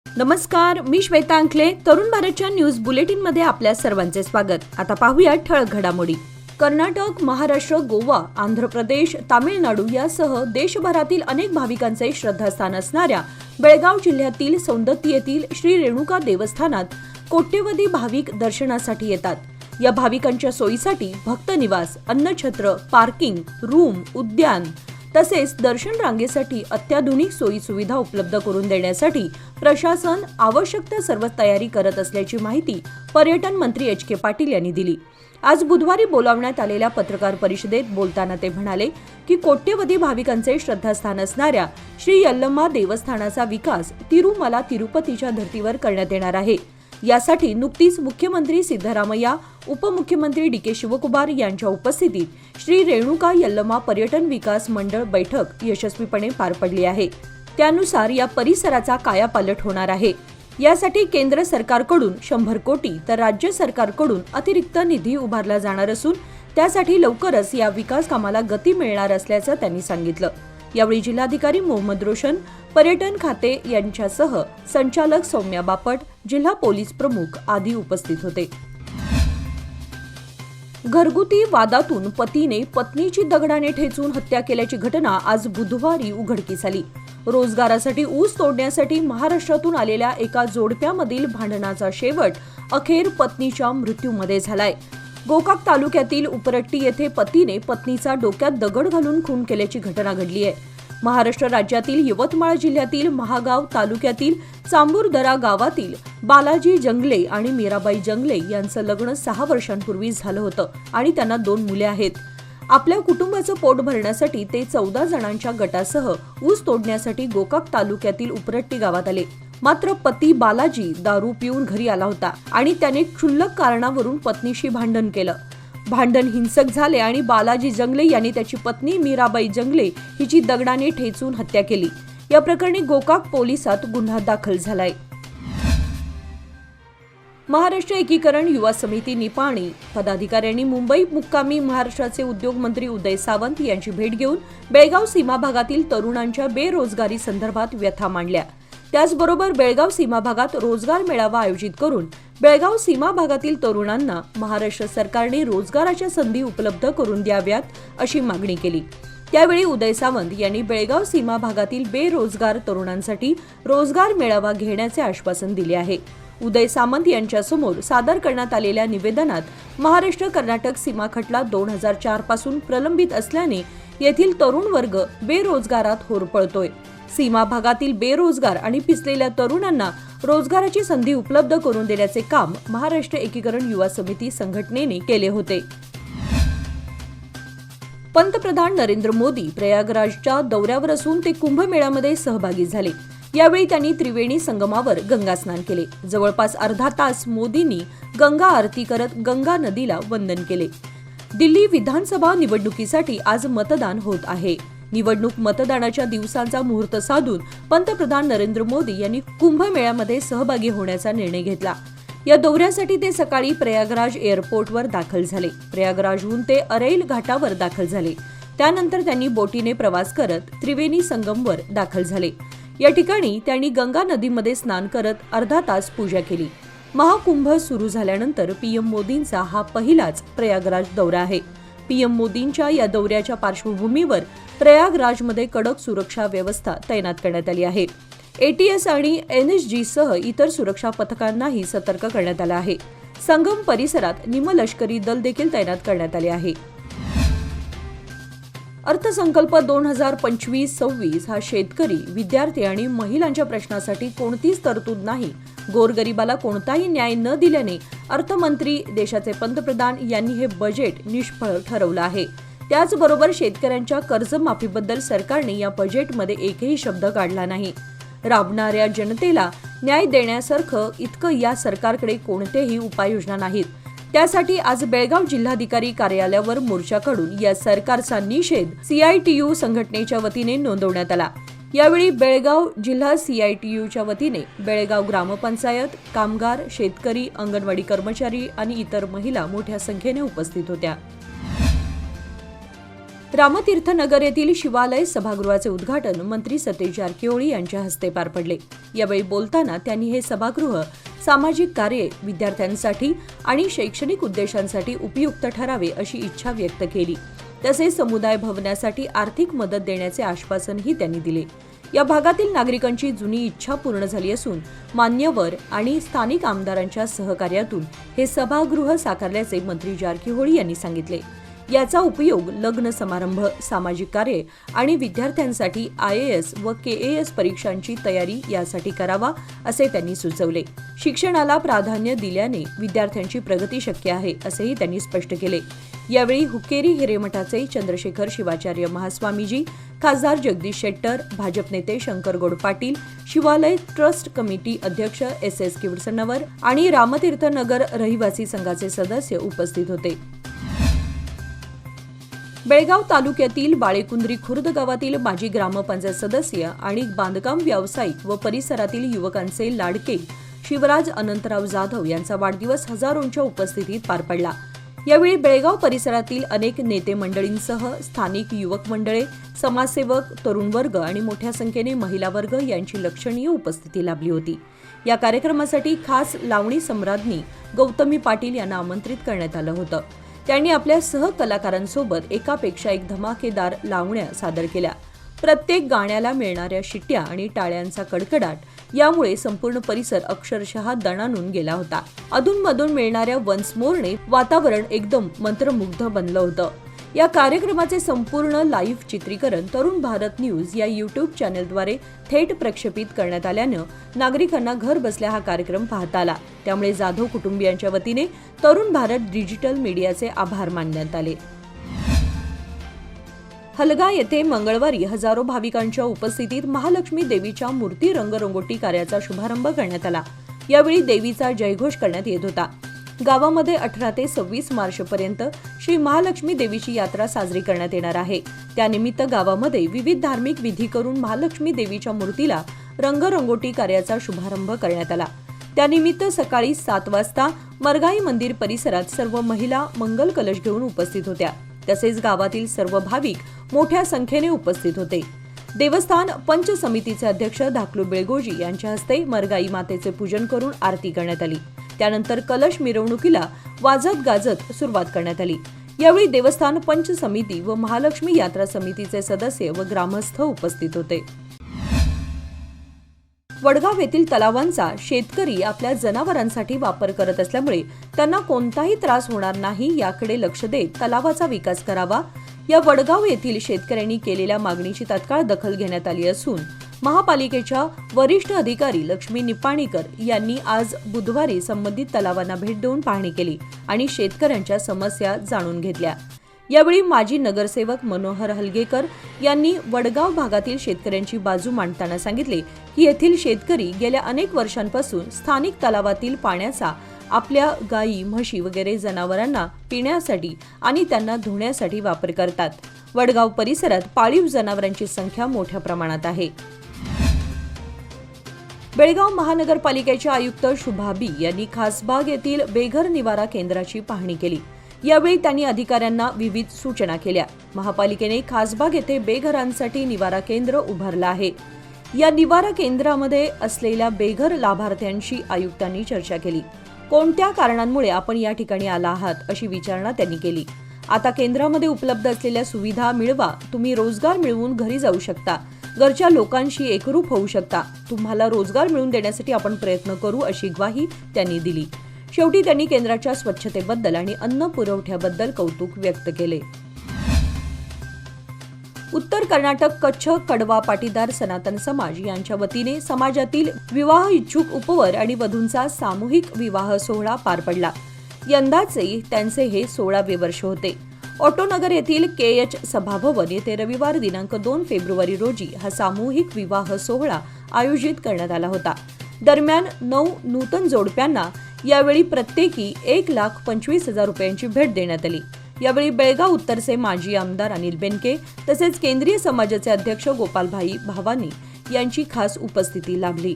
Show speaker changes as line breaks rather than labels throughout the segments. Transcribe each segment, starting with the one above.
नमस्कार, मी श्वेता अंकले. तरुण भारतच्या न्यूज बुलेटिन मध्ये आपल्या सर्वांचे स्वागत. आता पाहूया ठळक घडामोडी. कर्नाटक, महाराष्ट्र, गोवा, आंध्र प्रदेश, तामिळनाडू यासह देशभरातील अनेक भाविकांचे श्रद्धास्थान असणाऱ्या बेळगाव जिल्ह्यातील सौंदत्ती येथील श्री रेणुका देवस्थानात कोट्यवधी भाविक दर्शनासाठी येतात. या भाविकांच्या सोयीसाठी भक्त निवास, अन्नछत्र, पार्किंग, रूम, उद्यान तसेच दर्शन रांगेसाठी अत्याधुनिक सोयी सुविधा उपलब्ध करून देण्यासाठी प्रशासन आवश्यक त्या सर्व तयारी करत असल्याची माहिती पर्यटन मंत्री एच.के. पाटील यांनी दिली. आज बुधवारी बोलावण्यात आलेल्या पत्रकार परिषदेत बोलताना ते म्हणाले की कोट्यवधी भाविकांचे श्रद्धास्थान असणाऱ्या श्री यल्लम्मा देवस्थानाचा विकास तिरुमला तिरुपतीच्या धर्तीवर करण्यात येणार आहे. यासाठी नुकतीच मुख्यमंत्री सिद्धरामय्या, उपमुख्यमंत्री डी.के. शिवकुमार यांच्या उपस्थितीत श्री रेणुका यल्लम्मा पर्यटन विकास मंडळ बैठक यशस्वीपणे पार पडली आहे. त्यानुसार या परिसराचा कायापालट होणार आहे. यासाठी केंद्र सरकारकडून 100 कोटी तर राज्य सरकारकडून अतिरिक्त निधी उभारला जाणार असून त्यासाठी लवकरच या विकास कामाला गती मिळणार असल्याचं त्यांनी सांगितलं. यावेळी जिल्हाधिकारी मोहम्मद रोशन, पर्यटन खाते यांच्यासह संचालक सौम्या बापट, जिल्हा पोलीस प्रमुख आदी उपस्थित होते. घरगुती वादातून पतीने पत्नीची दगडाने ठेचून हत्या केल्याची घटना आज बुधवारी उघडकीस आली. रोजगारासाठी ऊस तोडण्यासाठी महाराष्ट्रातून आलेल्या एका जोडप्यामधील भांडणाचा शेवट अखेर पत्नीच्या मृत्यूमध्ये झालाय. गोकाक तालुक्यातील उपरट्टी येथे पतीने पत्नीचा डोक्यात दगड घालून खून केल्याची घटना घडली आहे. महाराष्ट्र राज्यातील यवतमाळ जिल्ह्यातील महागाव तालुक्यातील चांबूरदरा गावातील बालाजी जंगले आणि मीराबाई जंगले यांचं लग्न 6 वर्षांपूर्वी झालं होतं आणि त्यांना 2 मुले आहेत. आपल्या कुटुंबाचं पोट भरण्यासाठी ते 14 जणांच्या गटासह ऊस तोडण्यासाठी गोकाक तालुक्यातील उपरट्टी गावात आले. मात्र पती बालाजी दारू पिऊन घरी आला होता आणि त्याने क्षुल्लक कारणावरून पत्नीशी भांडण केलं. भांडण हिंसक झाले आणि बालाजी जंगले यांनी त्याची पत्नी मीराबाई जंगले हिची दगडाने ठेचून हत्या केली. या प्रकरणी गोकाक पोलिसात गुन्हा दाखल झालाय. महाराष्ट्र एकीकरण युवा समिती निपाणी पदाधिकाऱ्यांनी मुंबई मुक्कामी महाराष्ट्राचे उद्योग मंत्री उदय सामंत यांची भेट घेऊन बेळगाव सीमा भागातील तरुणांच्या बेरोजगारी संदर्भात व्यथा मांडल्या. त्याचबरोबर बेळगाव सीमा भागात रोजगार मेळावा आयोजित करून बेळगाव सीमा भागातील तरुणांना महाराष्ट्र सरकारने रोजगाराच्या संधी उपलब्ध करून द्याव्यात अशी मागणी केली. त्यावेळी उदय सामंत यांनी बेळगाव सीमा भागातील बेरोजगार तरुणांसाठी रोजगार मेळावा घेण्याचे आश्वासन दिले आहे. उदय सामंत यांच्यासमोर सादर करण्यात आलेल्या निवेदनात महाराष्ट्र कर्नाटक सीमा खटला 2004 पासून प्रलंबित असल्याने येथील तरुण वर्ग बेरोजगारात होरपळतोय. सीमा भागातील बेरोजगार आणि पिचलेल्या तरुणांना रोजगाराची संधी उपलब्ध करून देण्याचे काम महाराष्ट्र एकीकरण युवा समिती संघटनेने केले होते. पंतप्रधान नरेंद्र मोदी प्रयागराजच्या दौऱ्यावर असून ते कुंभमेळ्यामध्ये सहभागी झाले. यावेळी त्यांनी त्रिवेणी संगमावर गंगा स्नान केले. जवळपास अर्धा तास मोदींनी गंगा आरती करत गंगा नदीला वंदन केले. दिल्ली विधानसभा निवडणुकीसाठी आज मतदान होत आहे. निवडणूक मतदानाच्या दिवसांचा मुहूर्त साधून पंतप्रधान नरेंद्र मोदी यांनी कुंभमेळ्यामध्ये सहभागी होण्याचा निर्णय घेतला. या दौऱ्यासाठी ते सकाळी प्रयागराज एअरपोर्टवर दाखल झाले. प्रयागराजहून ते अरैल घाटावर दाखल झाले. त्यानंतर त्यांनी बोटीने प्रवास करत त्रिवेणी संगमवर दाखल झाले. या ठिकाणी त्यांनी गंगा नदीमध्ये स्नान करत अर्धा तास पूजा केली. महाकुंभ सुरू झाल्यानंतर पीएम मोदींचा हा पहिलाच प्रयागराज दौरा आहे. पीएम मोदींच्या या दौऱ्याच्या पार्श्वभूमीवर प्रयागराजमध्ये कडक सुरक्षा व्यवस्था तैनात करण्यात आली आहे. एटीएस आणि एनएसजी सह इतर सुरक्षा पथकांनाही सतर्क करण्यात आलं आहे. संगम परिसरात निमलष्करी दल देखील तैनात करण्यात आले आहे. अर्थसंकल्प 2025-26 हा शेतकरी, विद्यार्थी आणि महिलांच्या प्रश्नासाठी कोणतीच तरतूद नाही. गोरगरिबाला कोणताही न्याय न दिल्याने अर्थमंत्री, देशाचे पंतप्रधान यांनी हे बजेट निष्फळ ठरवलं आहे. त्याचबरोबर शेतकऱ्यांच्या कर्जमाफीबद्दल सरकारने या बजेटमध्ये एकही शब्द काढला नाही. राबणाऱ्या जनतेला न्याय देण्यासारखं इतकं या सरकारकडे कोणतेही उपाययोजना नाहीत. त्यासाठी आज बेळगाव जिल्हाधिकारी कार्यालयावर मोर्चा काढून या सरकारचा निषेध CITU संघटनेच्या वतीने नोंदवण्यात आला. यावेळी बेळगाव जिल्हा CITUच्या वतीने बेळगाव ग्रामपंचायत, कामगार, शेतकरी, अंगणवाडी कर्मचारी आणि इतर महिला मोठ्या संख्येने उपस्थित होत्या. रामतीर्थनगर येथील शिवालय सभागृहाचे उद्घाटन मंत्री सतीश जारकिहोळी यांच्या हस्ते पार पडले। यावेळी बोलताना त्यांनी हे सभागृह सामाजिक कार्ये, विद्यार्थ्यांसाठी आणि शैक्षणिक उद्देशांसाठी उपयुक्त ठरावे अशी इच्छा व्यक्त केली। तसेच समुदाय भवनासाठी आर्थिक मदत देण्याचे आश्वासनही त्यांनी दिले। या भागातील नागरिकांची जुनी इच्छा पूर्ण झाली असून मान्यवर आणि स्थानिक आमदारांच्या सहकार्यातून हे सभागृह साकारल्याचे मंत्री जारकिहोळी यांनी सांगितले। याचा उपयोग लग्न समारंभ, सामाजिक कार्ये आणि विद्यार्थ्यांसाठी IAS व KAS परीक्षांची तयारी यासाठी करावा असे त्यांनी सुचवले। शिक्षणाला प्राधान्य दिल्याने विद्यार्थ्यांची प्रगती शक्य आहे असेही त्यांनी स्पष्ट केले। यावेळी हुक्केरी हिरेमठाचे चंद्रशेखर शिवाचार्य महास्वामीजी, खासदार जगदीश शेट्टर, भाजप नेते शंकरगौड पाटील, शिवालय ट्रस्ट कमिटी अध्यक्ष SS किवडसनवर आणि रामतीर्थनगर रहिवासी संघाचे सदस्य उपस्थित होते। बेळगाव तालुक्यातील बाळेकुंद्री खुर्द गावातील माजी ग्रामपंचायत सदस्य आणि बांधकाम व्यावसायिक व परिसरातील युवकांचे लाडके शिवराज अनंतराव जाधव यांचा वाढदिवस हजारोंच्या उपस्थितीत पार पडला। यावेळी बेळगाव परिसरातील अनेक नेते मंडळींसह स्थानिक युवक मंडळे, समाजसेवक, तरुण वर्ग आणि मोठ्या संख्येने महिला वर्ग यांची लक्षणीय उपस्थिती लाभली होती। या कार्यक्रमासाठी खास लावणी सम्राज्ञी गौतमी पाटील यांना आमंत्रित करण्यात आलं होतं। त्यांनी आपल्या सहकलाकारांसोबत एकापेक्षा एक धमाकेदार लावण्या सादर केल्या। प्रत्येक गाण्याला मिळणाऱ्या शिट्ट्या आणि टाळ्यांचा कडकडाट यामुळे संपूर्ण परिसर अक्षरशः दणाणून गेला होता। अधूनमधून मिळणाऱ्या वन्स मोरने वातावरण एकदम मंत्रमुग्ध बनलं होतं। या कार्यक्रमाचे संपूर्ण लाईव्ह चित्रीकरण तरुण भारत न्यूज या YouTube चॅनेलद्वारे थेट प्रक्षेपित करण्यात आल्यानं नागरिकांना घर बसल्या हा कार्यक्रम पाहता आला। त्यामुळे जाधव कुटुंबियांच्या वतीने तरुण भारत डिजिटल मीडियाचे आभार मानण्यात आले। हलगा येथे मंगळवारी हजारो भाविकांच्या उपस्थितीत महालक्ष्मी देवीच्या मूर्ती रंगरंगोटी कार्याचा शुभारंभ करण्यात आला। यावेळी देवीचा जयघोष करण्यात येत होता। गावामध्ये 18 ते 26 मार्चपर्यंत श्री महालक्ष्मी देवीची यात्रा साजरी करण्यात येणार आहे। त्यानिमित्त गावामध्ये विविध धार्मिक विधी करून महालक्ष्मी देवीच्या मूर्तीला रंगरंगोटी कार्याचा शुभारंभ करण्यात आला। त्यानिमित्त सकाळी 7 वाजता मरगाई मंदिर परिसरात सर्व महिला मंगल कलश घेऊन उपस्थित होत्या। तसेच गावातील सर्व भाविक मोठ्या संख्येने उपस्थित होते। देवस्थान पंच समितीचे अध्यक्ष धाकलू बेळगोजी यांच्या हस्ते मरगाई मातेचे पूजन करून आरती करण्यात आली। त्यानंतर कलश मिरवणुकीला वाजत गाजत सुरुवात करण्यात आली। यावेळी देवस्थान पंच समिती व महालक्ष्मी यात्रा समितीचे सदस्य व ग्रामस्थ उपस्थित होते। वडगाव येथील तलावांचा शेतकरी आपल्या जनावरांसाठी वापर करत असल्यामुळे त्यांना कोणताही त्रास होणार नाही याकडे लक्ष देत तलावाचा विकास करावा या वडगाव येथील शेतकऱ्यांनी केलेल्या मागणीची तात्काळ दखल घेण्यात आली असून महापालिकेच्या वरिष्ठ अधिकारी लक्ष्मी निपाणीकर यांनी आज बुधवारी संबंधित तलावांना भेट देऊन पाहणी केली आणि शेतकऱ्यांच्या समस्या जाणून घेतल्या। यावेळी माजी नगरसेवक मनोहर हलगेकर यांनी वडगाव भागातील शेतकऱ्यांची बाजू मांडताना सांगितले की येथील शेतकरी गेल्या अनेक वर्षांपासून स्थानिक तलावातील पाण्याचा आपल्या गायी, म्हशी वगैरे जनावरांना पिण्यासाठी आणि त्यांना धुण्यासाठी वापर करतात। वडगाव परिसरात पाळीव जनावरांची संख्या मोठ्या प्रमाणात आहे। बेळगाव महानगरपालिकेचे आयुक्त शुभा बी यांनी खासबाग येथील बेघर निवारा केंद्राची पाहणी केली। यावेळी त्यांनी अधिकाऱ्यांना विविध सूचना केल्या। महापालिकेने खासबाग येथे बेघरांसाठी निवारा केंद्र उभारलं आहे। या निवारा केंद्रामध्ये असलेल्या बेघर लाभार्थ्यांशी आयुक्तांनी चर्चा केली। कोणत्या कारणांमुळे आपण या ठिकाणी आला आहात अशी विचारणा त्यांनी केली। आता केंद्रामध्ये उपलब्ध असलेल्या सुविधा मिळवा, तुम्ही रोजगार मिळवून घरी जाऊ शकता, घरच्या लोकांशी एकरूप होऊ शकता, तुम्हाला रोजगार मिळवून देण्यासाठी आपण प्रयत्न करू अशी ग्वाही त्यांनी दिली। शेवटी त्यांनी केंद्राच्या स्वच्छतेबद्दल आणि अन्न पुरवठ्याबद्दल कौतुक व्यक्त केले। उत्तर कर्नाटक कच्छ कडवा पाटीदार सनातन समाज यांच्या वतीने समाजातील विवाह इच्छुक उपवर आणि वधूंचा सामूहिक विवाह सोहळा पार पडला। यंदाचे त्यांचे हे 16वे वर्ष होते। ऑटोनगर येथील KH सभाभवन येथे रविवार दिनांक 2 फेब्रुवारी रोजी हा सामूहिक विवाह सोहळा आयोजित करण्यात आला होता। दरम्यान 9 नूतन जोडप्यांना यावेळी प्रत्येकी 1,25,000 रुपयांची भेट देण्यात आली। यावेळी बेळगाव उत्तरचे माजी आमदार अनिल बेनके तसेच केंद्रीय समाजाचे अध्यक्ष गोपालभाई भावानी यांची खास उपस्थिती लाभली।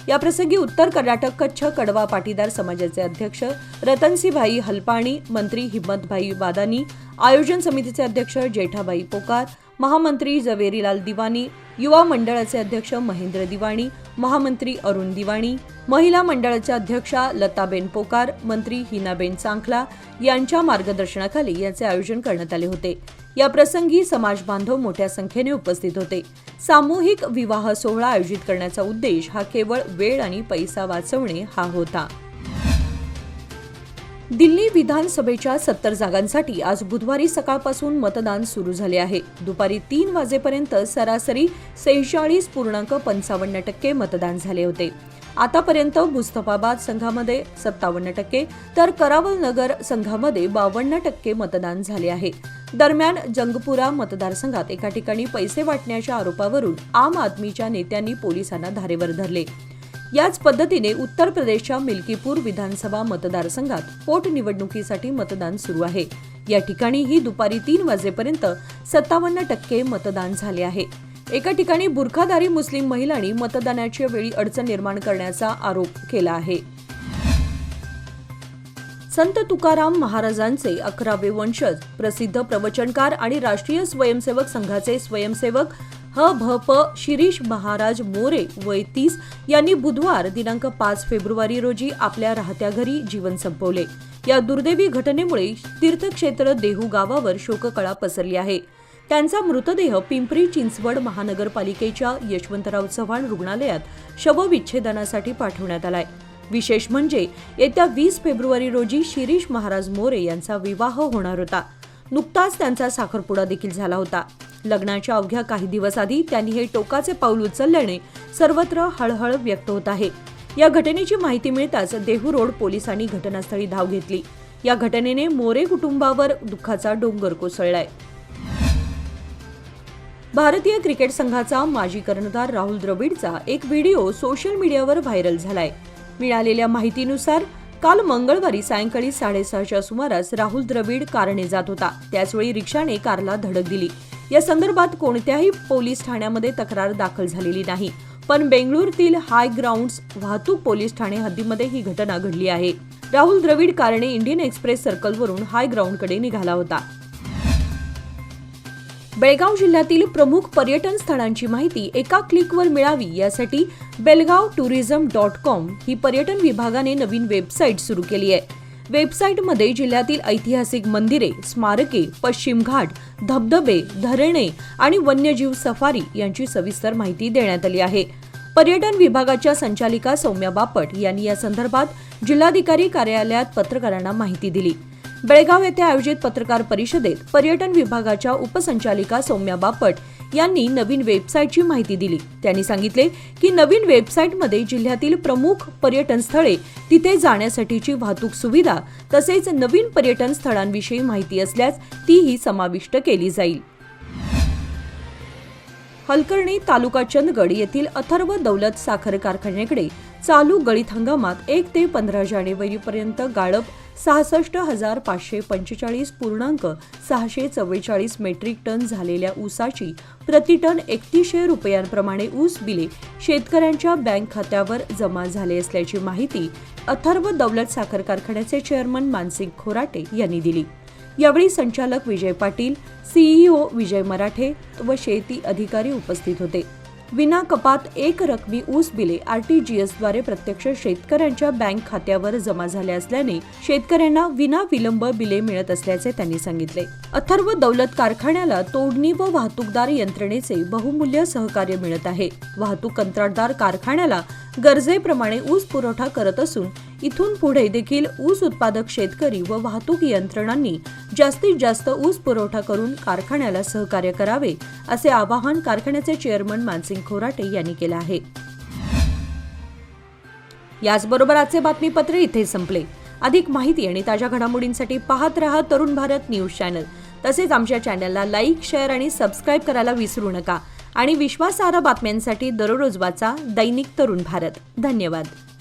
याप्रसंगी उत्तर कर्नाटक कच्छ कडवा पाटीदार समाजाचे अध्यक्ष रतनसिंहभाई हलपाणी, मंत्री हिम्मतभाई बादानी, आयोजन समितीचे अध्यक्ष जेठाबाई पोकार, महामंत्री जवेरीलाल दिवाणी, युवा मंडळाचे अध्यक्ष महेंद्र दिवाणी, महामंत्री अरुण दिवाणी, महिला मंडळाच्या अध्यक्षा लताबेन पोकार, मंत्री हिनाबेन चांखला यांच्या मार्गदर्शनाखाली याचे आयोजन करण्यात आले होते. या प्रसंगी समाज बांधव मोठ्या संख्येने उपस्थित होते. सामूहिक विवाह सोहळा आयोजित करण्याचा उद्देश हा केवळ वेळ आणि पैसा वाचवणे हा होता. दिल्ली विधानसभेच्या 70 जागांसाठी आज बुधवारी सकाळपासून मतदान सुरू झाले आहे. दुपारी 3 वाजेपर्यंत सरासरी 46.55% मतदान झाले होते. आतापर्यंत मुस्तफाबाद संघामध्ये 57% तर करावल नगर संघामध्ये 52% मतदान झाले आहे. दरम्यान जंगपुरा मतदारसंघात एका ठिकाणी पैसे वाटण्याच्या आरोपावरून आम आदमीच्या नेत्यांनी पोलिसांना धारेवर धरले. याच पद्धतीने उत्तर प्रदेशच्या मिल्कीपूर विधानसभा मतदारसंघात पोटनिवडणुकीसाठी मतदान सुरू आहे. या ठिकाणीही दुपारी 3 वाजेपर्यंत 57% मतदान झाले आहे. एका ठिकाणी बुरखाधारी मुस्लिम महिलांनी मतदानाच्या वेळी अडचण निर्माण करण्याचा आरोप केला आहे. संत तुकाराम महाराजांचे 11वे वंशज, प्रसिद्ध प्रवचनकार आणि राष्ट्रीय स्वयंसेवक संघाचे स्वयंसेवक ह.भ.प. शिरीष महाराज मोरे वय 30 यांनी बुधवार दिनांक 5 फेब्रुवारी रोजी आपल्या राहत्या घरी जीवन संपवले. या दुर्दैवी घटनेमुळे तीर्थक्षेत्र देहू गावावर शोककळा पसरली आहे. त्यांचा मृतदेह पिंपरी चिंचवड महानगरपालिकेच्या यशवंतराव चव्हाण रुग्णालयात शवविच्छेदनासाठी पाठवण्यात आलाय. विशेष म्हणजे येत्या 20 फेब्रुवारी रोजी शिरीष महाराज मोरे यांचा विवाह होणार होता. नुकताच त्यांचा साखरपुडा देखील झाला होता. लग्नाच्या अवघ्या काही दिवस आधी त्यांनी हे टोकाचे पाऊल उचलल्याने सर्वत्र हळहळ व्यक्त होत आहे. या घटनेची माहिती मिळताच देहू रोड पोलिसांनी घटनास्थळी धाव घेतली. या घटनेने मोरे कुटुंबावर दुःखाचा डोंगर कोसळलाय. भारतीय क्रिकेट संघाचा माजी कर्णधार राहुल द्रविडचा एक व्हिडिओ सोशल मीडियावर व्हायरल झालाय. मिळालेल्या माहितीनुसार काल मंगळवारी सायंकाळी 6:30च्या सुमारास राहुल द्रविड कारने जात होता. त्याचवेळी रिक्षाने कारला धडक दिली. या संदर्भात कोणत्याही पोलीस ठाण्यामध्ये तक्रार दाखल झालेली नाही. पण बेंगळुरूतील हाय ग्राउंड्स वाहतूक पोलीस ठाणे हद्दीमध्ये ही घटना घडली आहे. राहुल द्रविड कारने इंडियन एक्सप्रेस सर्कलवरून हाय ग्राउंडकडे निघाला होता. बेळगाव जिल्ह्यातील प्रमुख पर्यटन स्थळांची माहिती एका क्लिकवर मिळावी यासाठी belgavtourism.com ही पर्यटन विभागाने नवीन वेबसाईट सुरू केली आहे. वेबसाईटमध्ये जिल्ह्यातील ऐतिहासिक मंदिरे, स्मारके, पश्चिम घाट, धबधबे, धरणे आणि वन्यजीव सफारी यांची सविस्तर माहिती देण्यात आली आहे. पर्यटन विभागाच्या संचालिका सौम्या बापट यांनी या संदर्भात जिल्हाधिकारी कार्यालयात पत्रकारांना माहिती दिली. बेळगाव येथे आयोजित पत्रकार परिषदेत पर्यटन विभागाच्या उपसंचालिका सौम्या बापट यांनी नवीन वेबसाईटची माहिती दिली. त्यांनी सांगितले की नवीन वेबसाईटमध्ये जिल्ह्यातील प्रमुख पर्यटन स्थळे, तिथे जाण्यासाठीची वाहतूक सुविधा तसेच नवीन पर्यटन स्थळांविषयी माहिती असल्यास तीही समाविष्ट केली जाईल. हलकर्णी तालुका चंदगड येथील अथर्व दौलत साखर कारखान्याकडे चालू गळीत हंगामात 1 ते 15 जानेवारीपर्यंत गाळप 66,545.644 मेट्रिक टन झालेल्या ऊसाची प्रतिटन 3100 रुपयांप्रमाणे ऊस बिले शेतकऱ्यांच्या बँक खात्यावर जमा झाले असल्याची माहिती अथर्व दौलत साखर कारखान्याचे चेअरमन मानसिंग खोराटे यांनी दिली. यावेळी संचालक विजय पाटील, सीईओ विजय मराठे व शेती अधिकारी उपस्थित होते. विना कपात एक रकमी ऊस बिले आरटीजीएसद्वारे प्रत्यक्ष शेतकऱ्यांच्या बँक खात्यावर जमा झाले असल्याने शेतकऱ्यांना विना विलंब बिले मिळत असल्याचे त्यांनी सांगितले. अथर्व दौलत कारखान्याला तोडणी व वाहतूकदार यंत्रणेचे बहुमूल्य सहकार्य मिळत आहे. वाहतूक कंत्राटदार कारखान्याला गरजेप्रमाणे ऊस पुरवठा करत असून इथून पुढे देखील ऊस उत्पादक शेतकरी व वाहतूक यंत्रणांनी जास्तीत जास्त ऊस पुरवठा करून कारखान्याला सहकार्य करावे असे आवाहन कारखान्याचे चेअरमन मानसिंग खोराटे यांनी केले आहे. याचबरोबर आजचे बातमीपत्र इथे संपले. अधिक माहिती आणि ताज्या घडामोडींसाठी पाहत रहा तरुण भारत न्यूज चॅनल. तसेच आमच्या चॅनलला लाईक, शेअर आणि सबस्क्राईब करायला विसरू नका. आणि विश्वासार्ह बातम्यांसाठी दररोज वाचा दैनिक तरुण भारत. धन्यवाद.